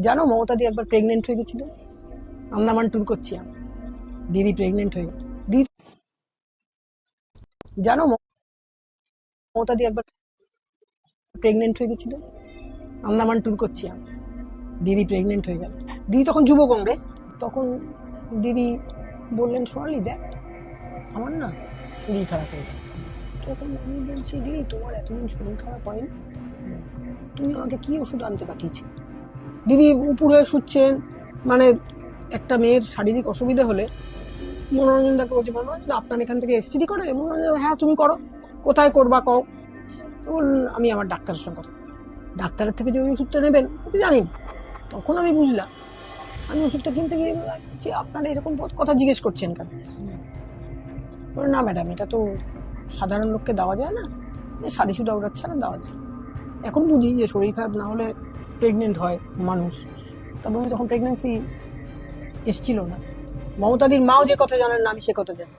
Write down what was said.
জানো মমতাদি একবার প্রেগনেন্ট হয়ে গেছিল, আন্দামান ট্যুর করছি আমি, দিদি প্রেগনেন্ট হয়ে গেল। দিদি জানো মমতাদি একবার প্রেগনেন্ট হয়ে গেছিল, আন্দামান ট্যুর করছি আমি, দিদি প্রেগনেন্ট হয়ে গেল। দিদি তখন যুব কংগ্রেস, তখন দিদি বললেন সোনালি দেখ আমার না শরীর খারাপ হয়ে গেল। তখন আমি বলছি দিদি তোমার এতদিন শরীর খারাপ হয়নি, তুমি আমাকে কি ওষুধ আনতে পাঠিয়েছি? দিদি উপর হয়ে শুচ্ছেন, মানে একটা মেয়ের শারীরিক অসুবিধা হলে মনোরঞ্জন দাকে বলছে মনোরঞ্জন আপনার এখান থেকে এসটিডি করে? মনোরঞ্জন হ্যাঁ তুমি করো। কোথায় করবা কও? আমি আমার ডাক্তারের সঙ্গে কথা, ডাক্তারের থেকে যে ওই ওষুধটা নেবেন তো জানি না। তখন আমি বুঝলাম, আমি ওষুধটা কিনতে গিয়ে যে আপনারা এরকম কথা জিজ্ঞেস করছেন কেন? বলে না ম্যাডাম এটা তো সাধারণ লোককে দেওয়া যায় না, সাদি সুদা ওরা ছাড়া দেওয়া যায়। এখন বুঝি যে শরীর খারাপ না হলে প্রেগনেন্ট হয় মানুষ, তারপরে যখন প্রেগনেন্সি এসছিল না, মমতাদির মাও যে কথা জানেন না আমি সে কথা জানি।